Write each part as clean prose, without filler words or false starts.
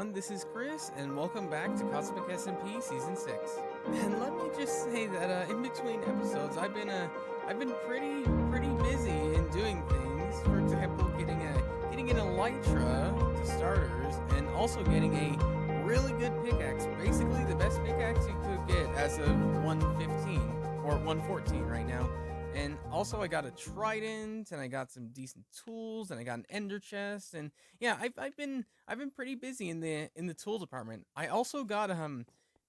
everyone, this is Chris, and welcome back to Cosmic SMP Season 6. And let me just say that in between episodes, I've been pretty busy in doing things. For example, getting an elytra to starters, and also getting a really good pickaxe. Basically, the best pickaxe you could get as of 115 or 114 right now. And also I got a trident, and I got some decent tools, and I got an ender chest, and yeah, I've been pretty busy in the tool department. I also got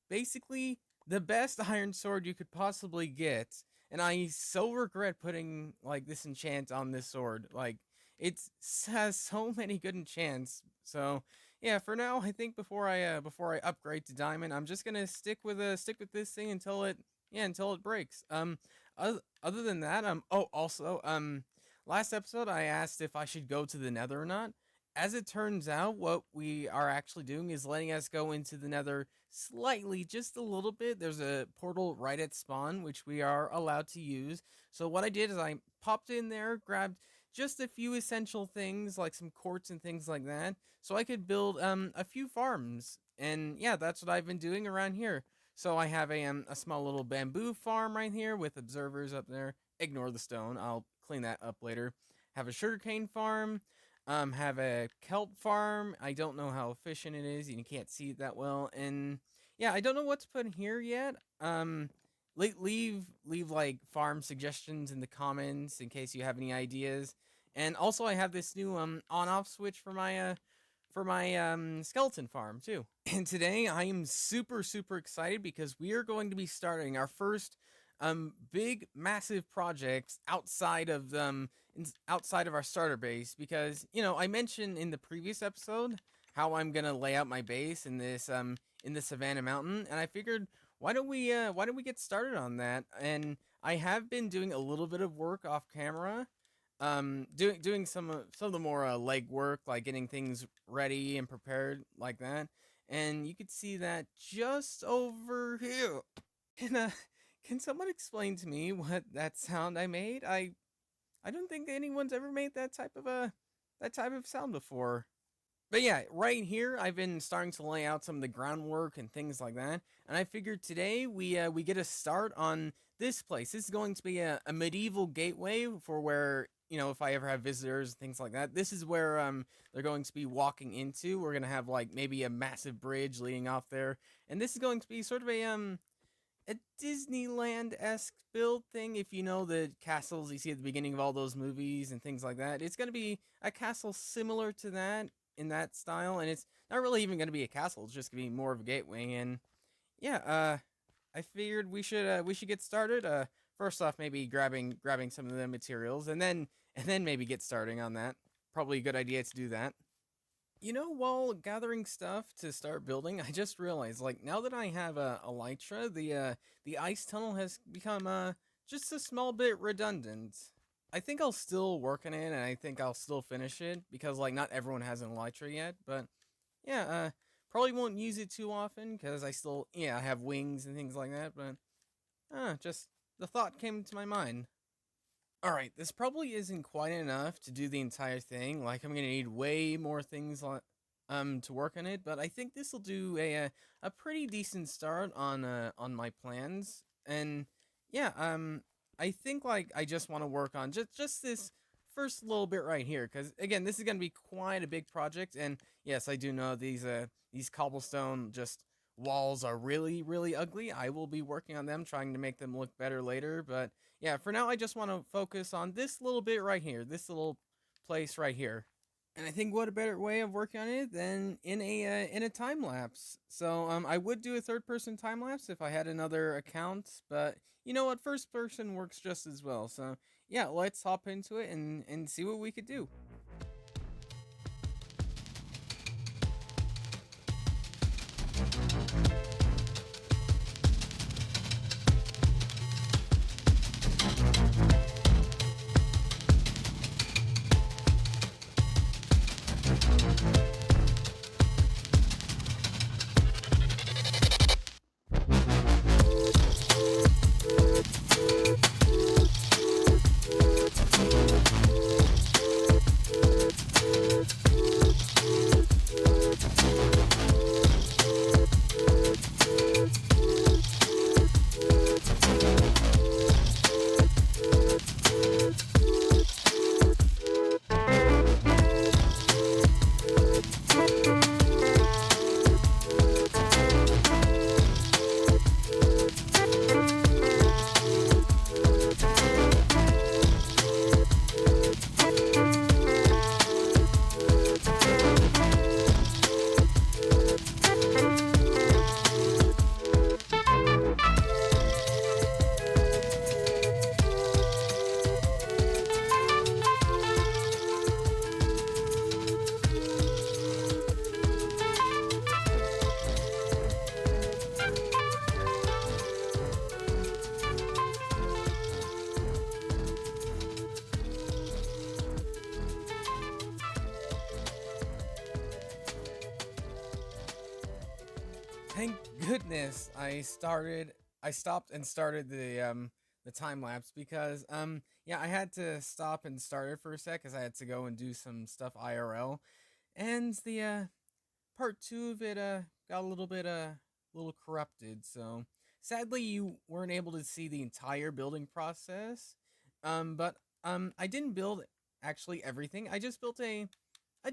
basically the best iron sword you could possibly get, and I so regret putting like this enchant on this sword. Like it has so many good enchants. So yeah, for now I think before I upgrade to diamond, I'm just gonna stick with this thing until it breaks. Other than that, last episode I asked if I should go to the Nether or not. As it turns out, what we are actually doing is letting us go into the Nether slightly, just a little bit. There's a portal right at spawn, which we are allowed to use. So what I did is I popped in there, grabbed just a few essential things, like some quartz and things like that, so I could build a few farms. And yeah, that's what I've been doing around here. So I have a small little bamboo farm right here with observers up there. Ignore the stone. I'll clean that up later. Have a sugarcane farm. Have a kelp farm. I don't know how efficient it is. You can't see it that well. And yeah, I don't know what to put in here yet. Leave like farm suggestions in the comments in case you have any ideas. And also I have this new on-off switch for my skeleton farm too. And today I am super excited because we are going to be starting our first big massive projects outside of our starter base, because I mentioned in the previous episode how I'm gonna lay out my base in this Savannah Mountain, and I figured why don't we get started on that. And I have been doing a little bit of work off camera, doing some of the more leg work, like getting things ready and prepared like that. And you could see that just over here. Can someone explain to me what that sound I made? I don't think anyone's ever made that type of sound before. But yeah, right here I've been starting to lay out some of the groundwork and things like that. And I figured today we get a start on this place. This is going to be a medieval gateway for where, if I ever have visitors and things like that. This is where they're going to be walking into. We're gonna have like maybe a massive bridge leading off there, and this is going to be sort of a Disneyland-esque build thing. If you know the castles you see at the beginning of all those movies and things like that, it's gonna be a castle similar to that in that style, and it's not really even gonna be a castle. It's just gonna be more of a gateway. And yeah, I figured we should get started. First off, maybe grabbing some of the materials, and then maybe get starting on that. Probably a good idea to do that. While gathering stuff to start building, I just realized, like, now that I have a elytra, the ice tunnel has become just a small bit redundant. I think I'll still work on it, and I think I'll still finish it, because like not everyone has an elytra yet. But yeah, probably won't use it too often because I have wings and things like that. But just the thought came to my mind. Alright, this probably isn't quite enough to do the entire thing. Like, I'm gonna need way more things to work on it, but I think this will do a pretty decent start on my plans. And yeah, I think like I just want to work on just this first little bit right here, because again, this is gonna be quite a big project. And yes, I do know these cobblestone just walls are really ugly. I will be working on them, trying to make them look better later. But yeah, for now I just want to focus on this little bit right here, this little place right here. And I think what a better way of working on it than in a time lapse. So I would do a third person time lapse if I had another account, but you know what, first person works just as well. So yeah, let's hop into it and see what we could do. Thank goodness I stopped and started the time lapse because yeah, I had to stop and start it for a sec cuz I had to go and do some stuff IRL. And the part 2 of it got a little corrupted. So sadly you weren't able to see the entire building process. But I didn't build actually everything. I just built a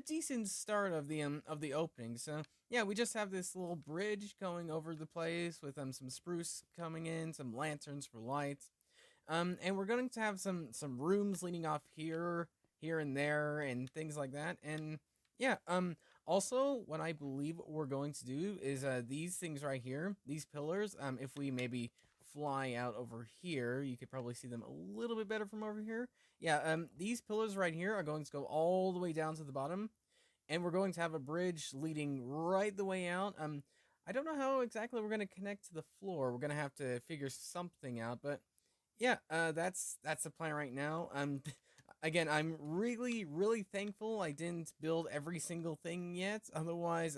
decent start of the opening. So yeah, we just have this little bridge going over the place with some spruce coming in, some lanterns for lights. And we're going to have some rooms leading off here and there, and things like that. And yeah, also what I believe what we're going to do is these things right here, these pillars. If we maybe fly out over here, you could probably see them a little bit better from over here. Yeah, these pillars right here are going to go all the way down to the bottom, and we're going to have a bridge leading right the way out. I don't know how exactly we're going to connect to the floor. We're going to have to figure something out, but yeah, that's the plan right now. Again, I'm really thankful I didn't build every single thing yet. Otherwise,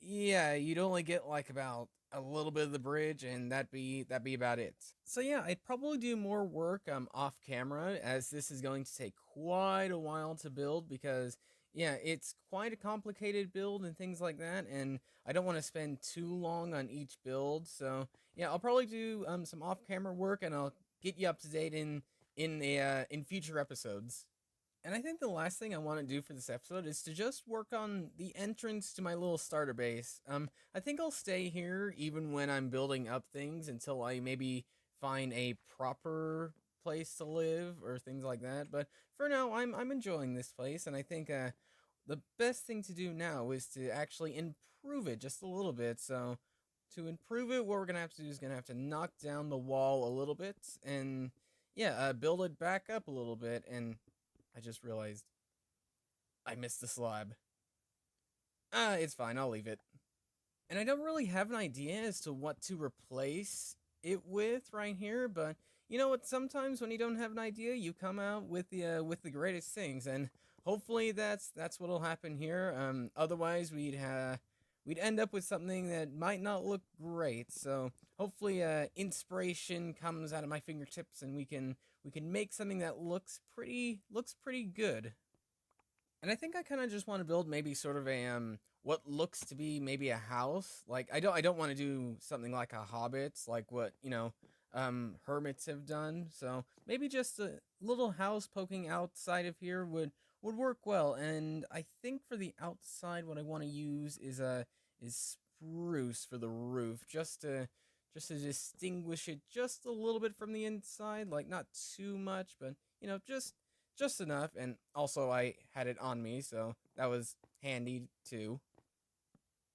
yeah, you'd only get like about a little bit of the bridge, and that'd be about it. So yeah, I'd probably do more work off camera, as this is going to take quite a while to build, because yeah, it's quite a complicated build and things like that, and I don't want to spend too long on each build. So yeah, I'll probably do some off camera work, and I'll get you up to date in future episodes. And I think the last thing I want to do for this episode is to just work on the entrance to my little starter base. I think I'll stay here even when I'm building up things until I maybe find a proper place to live or things like that. But for now, I'm enjoying this place, and I think the best thing to do now is to actually improve it just a little bit. So to improve it, what we're gonna have to do is gonna have to knock down the wall a little bit, and yeah, build it back up a little bit. And I just realized I missed the slab. It's fine, I'll leave it. And I don't really have an idea as to what to replace it with right here, but you know what? Sometimes when you don't have an idea, you come out with the greatest things, and hopefully that's what'll happen here. Otherwise we'd end up with something that might not look great. So hopefully, inspiration comes out of my fingertips, and we can make something that looks pretty good. And I think I kind of just want to build maybe sort of a what looks to be maybe a house. Like I don't want to do something like a hobbit, like what, hermits have done. So maybe just a little house poking outside of here would work well. And I think for the outside, what I want to use is spruce for the roof, just to distinguish it just a little bit from the inside, like not too much, but just enough. And also I had it on me, so that was handy too.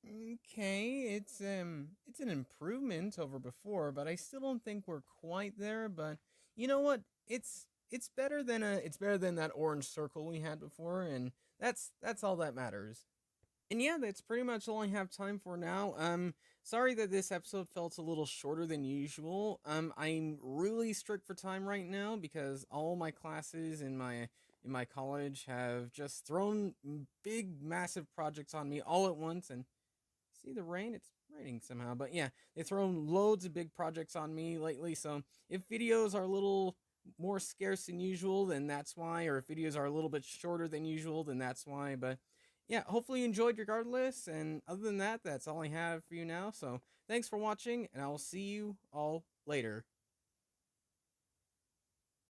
Okay, it's an improvement over before, but I still don't think we're quite there. But you know what? It's better than that orange circle we had before, and that's all that matters. And yeah, that's pretty much all I have time for now. Sorry that this episode felt a little shorter than usual. I'm really strict for time right now because all my classes in my college have just thrown big, massive projects on me all at once. And see the rain? It's raining somehow. But yeah, they've thrown loads of big projects on me lately. So if videos are a little more scarce than usual, then that's why. Or if videos are a little bit shorter than usual, then that's why. But yeah, hopefully you enjoyed regardless. And other than that, that's all I have for you now. So thanks for watching, and I'll see you all later.